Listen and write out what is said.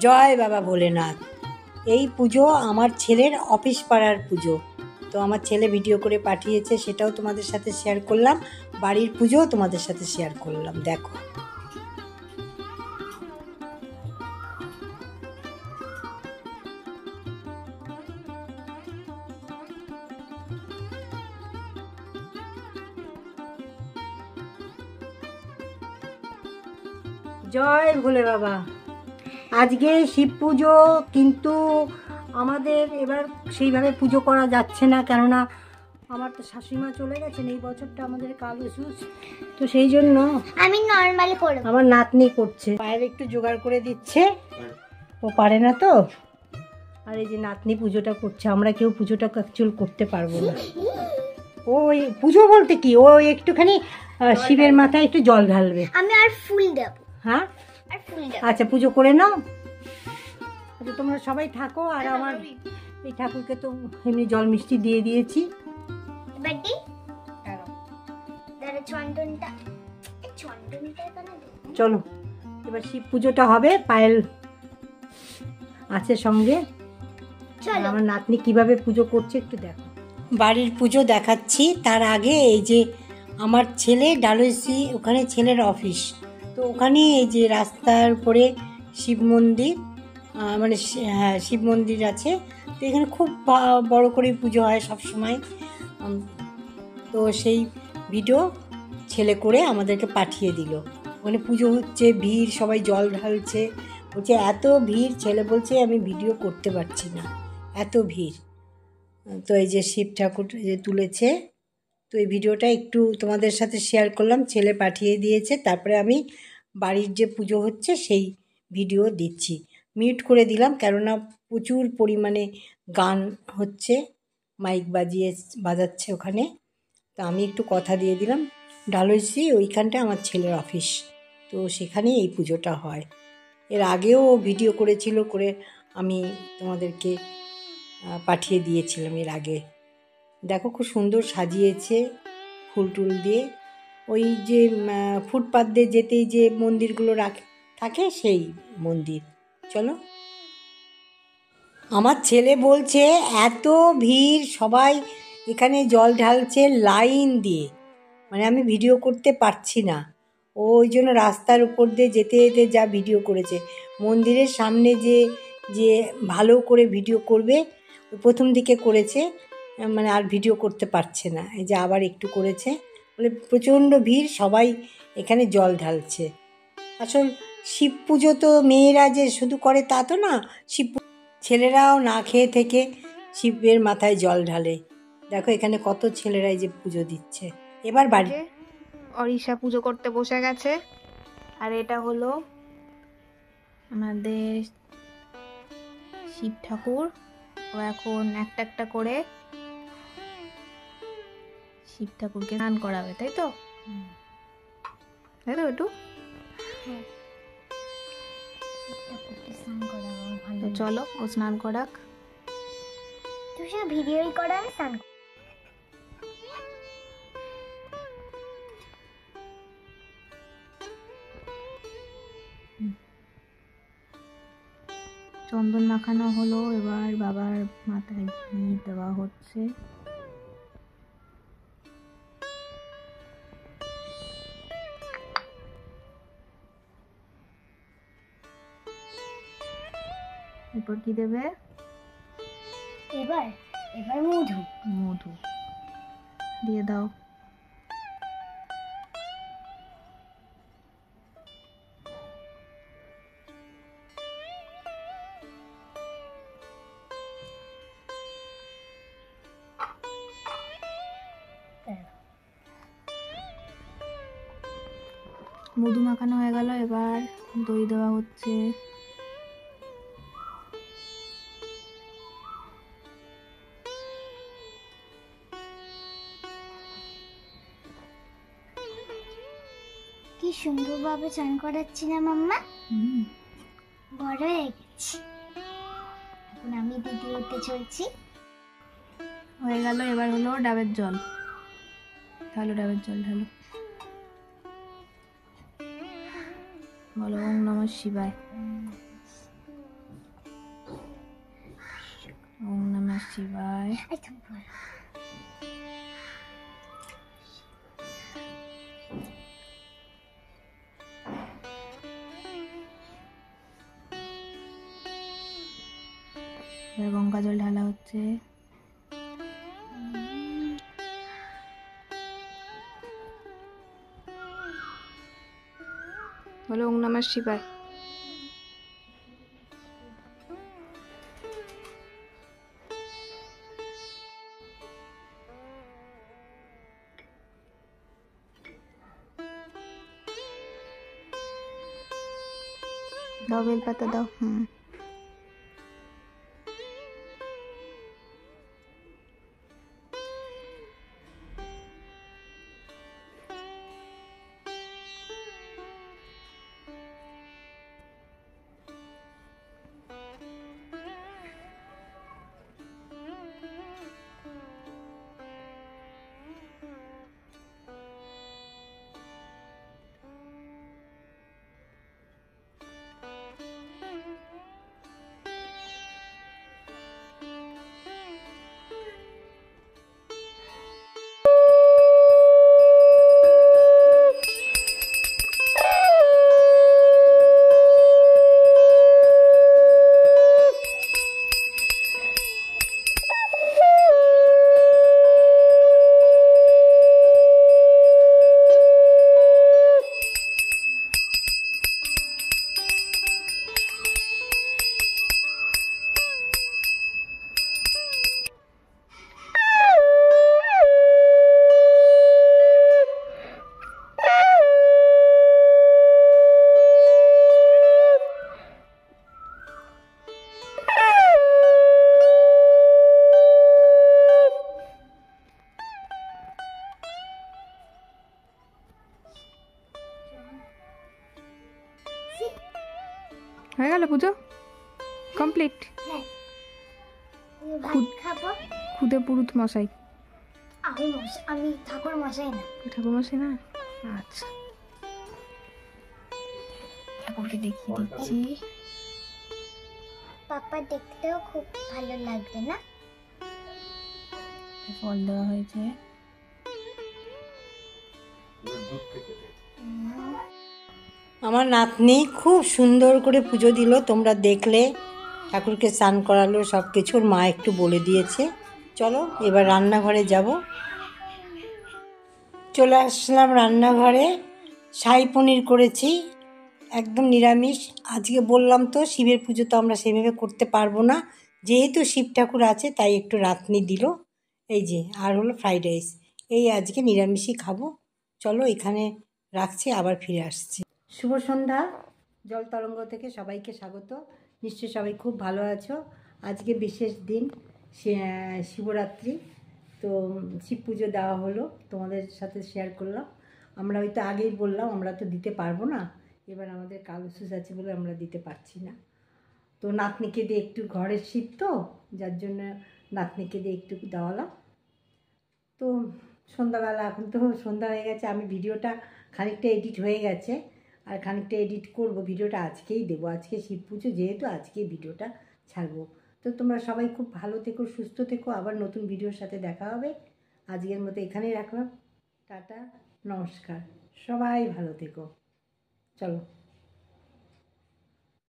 জয় বাবা ভোলেনাথ। এই পুজো আমার ছেলের অফিস পাড়ার পুজো। তো আমার ছেলে ভিডিও করে পাঠিয়েছে, সেটাও তোমাদের সাথে শেয়ার করলাম। বাড়ির পুজোও তোমাদের সাথে শেয়ার করলাম। দেখো জয় ভোলে বাবা। আজকে শিব পুজো, কিন্তু আমাদের এবার সেইভাবে পুজো করা যাচ্ছে না, কেননা আমার তো শাশুড়িমা চলে গেছেন। এই বছরটা আমাদের কালো সুচ, তো সেই জন্য আমি নর্মালি করব। আমার নাতনি করছে, পায়ের একটু জোগাড় করে দিচ্ছে, ও পারে না তো। আর এই যে নাতনি পুজোটা করছে, আমরা কেউ পুজোটা অ্যাকচুয়াল করতে পারবো না। ওই পুজো বলতে কি, ও একটুখানি শিবের মাথায় একটু জল ঢালবে। আমি আর ফুল দেব। হ্যাঁ আর ফুল দেব। আচ্ছা, পুজো করে নাও। আচ্ছা, তোমরা সবাই থাকো। আর আমার এই ঠাকুরকে তো এমনি জল মিষ্টি দিয়ে দিয়েছি। বাটি দাঁড়া, চন্দনটা এখানে দে। চলো এবার শিব পুজোটা হবে। পায়েল আছে সঙ্গে। চলো। আমার নাতনি কিভাবে পুজো করছে একটু দেখো। বাড়ির পুজো দেখাচ্ছি, তার আগে এই যে আমার ছেলে ডালহৌসি, ওখানে ছেলের অফিস, তো ওখানে এই যে রাস্তার উপরে শিব মন্দির, মানে হ্যাঁ শিব মন্দির আছে। তো এখানে খুব বড় করে পুজো হয় সব সময়। তো সেই ভিডিও ছেলে করে আমাদেরকে পাঠিয়ে দিল। ওখানে পুজো হচ্ছে, ভিড়, সবাই জল ঢালছে। বলছে এত ভিড়, ছেলে বলছে আমি ভিডিও করতে পারছি না, এত ভিড়। তো এই যে শিব ঠাকুর যে তুলেছে, তো এই ভিডিওটা একটু তোমাদের সাথে শেয়ার করলাম, ছেলে পাঠিয়ে দিয়েছে। তারপরে আমি বাড়ির যে পুজো হচ্ছে সেই ভিডিও দিচ্ছি। মিউট করে দিলাম, কেননা প্রচুর পরিমাণে গান হচ্ছে, মাইক বাজাচ্ছে ওখানে। তো আমি একটু কথা দিয়ে দিলাম। ডালহৌসি ওইখানটা আমার ছেলের অফিস, তো সেখানেই এই পুজোটা হয়। এর আগেও ভিডিও করেছিল, করে আমি তোমাদেরকে পাঠিয়ে দিয়েছিলাম এর আগে। দেখো খুব সুন্দর সাজিয়েছে ফুল টুল দিয়ে। ওই যে ফুটপাথ দিয়ে যেতেই যে মন্দিরগুলো থাকে সেই মন্দির। চলো। আমার ছেলে বলছে এত ভিড়, সবাই এখানে জল ঢালছে লাইন দিয়ে, মানে আমি ভিডিও করতে পারছি না। ওই জন্য রাস্তার উপর দিয়ে যেতে যেতে যা ভিডিও করেছে। মন্দিরের সামনে যে যে ভালো করে ভিডিও করবে, প্রথম দিকে করেছে, মানে আর ভিডিও করতে পারছে না। এই যে আবার একটু করেছে, বলে প্রচণ্ড ভিড়, সবাই এখানে জল ঢালছে। আসল শিব পুজো তো মেয়েরা যে শুধু করে তা তো না, শিব ছেলেরাও না খেয়ে থেকে শিবের মাথায় জল ঢালে। দেখো এখানে কত ছেলেরাই যে পুজো দিচ্ছে। এবার বাড়ি অরিষা পুজো করতে বসে গেছে। আর এটা হলো আমাদের শিব ঠাকুর। ও এখন একটা একটা করে শিব ঠাকুরকে স্নান করাবে, তাই তো? তাই তো একটু তো চলো ও স্নান করাক। তুই শুধু ভিডিওই কর, আমি স্নান করি। চন্দন মাখানো হলো, এবার বাবার মাথায় ঘি দেওয়া হচ্ছে। এরপর কি দেবে? এবার মধু মধু দিয়ে দাও। মধু মাখানো হয়ে গেল, এবার দই দেওয়া হচ্ছে। কি সুন্দরভাবে চান করাচ্ছি না মাম্মা? বড় হয়ে গেছি এখন, আমি ভিডিওতে চলছি। হয়ে গেল, এবার হলো ডাবের জল। ঢালো ডাবের জল, ঢালো। বলো ওম নমঃ শিবায়। ওম নমঃ শিবায়। এই থাম বল। এবার গঙ্গা জল ঢালা হচ্ছে। বলো ওম নমঃ শিবায়। দাও বেলপাতা দাও। হয়ে গেল পুজো কমপ্লিট। হ্যাঁ ভাত খাবো। খুদে পুরুত মশাই। আমি ঠাকুর মশাই না। ঠাকুর মশাই না? আচ্ছা ঠাকুরকে দেখিয়ে দিচ্ছি। পাপা দেখতেও খুব ভালো লাগবে না? ফল দেওয়া হয়েছে। আমার নাতনি খুব সুন্দর করে পুজো দিল, তোমরা দেখলে। ঠাকুরকে স্নান করালো, সব কিছু ওর মা একটু বলে দিয়েছে। চলো এবার রান্নাঘরে যাব। চলে আসলাম রান্নাঘরে। শাহী পনির করেছি, একদম নিরামিষ। আজকে বললাম তো শিবের পুজো তো আমরা সেভাবে করতে পারবো না, যেহেতু শিব ঠাকুর আছে তাই একটু রাঁধুনি দিল। এই যে আর হলো ফ্রাইড রাইস। এই আজকে নিরামিষই খাবো। চলো এখানে রাখছি, আবার ফিরে আসছি। শুভ সন্ধ্যা। জল তরঙ্গ থেকে সবাইকে স্বাগত। নিশ্চয়ই সবাই খুব ভালো আছো। আজকে বিশেষ দিন, শিবরাত্রি। তো শিব পুজো দেওয়া হলো, তোমাদের সাথে শেয়ার করলাম। আমরা হয়তো আগেই বললাম আমরা তো দিতে পারবো না, এবার আমাদের কালসুস আছে বলে আমরা দিতে পারছি না। তো নাতনিকে দিয়ে একটু, ঘরের শীত তো যার জন্য নাতনিকে দিয়ে একটু দেওয়ালাম। তো সন্ধ্যাবেলা, এখন তো সন্ধ্যা হয়ে গেছে। আমি ভিডিওটা খানিকটা এডিট হয়ে গেছে, আর খানিকটা এডিট করব। ভিডিওটা আজকেই দেবো, আজকে শিব পুজো যেহেতু আজকেই ভিডিওটা ছাড়বো। তো তোমরা সবাই খুব ভালো থেকো, সুস্থ থেকো। আবার নতুন ভিডিওর সাথে দেখা হবে। আজকের মতো এখানেই রাখলাম। টাটা, নমস্কার, সবাই ভালো থেকো। চলো।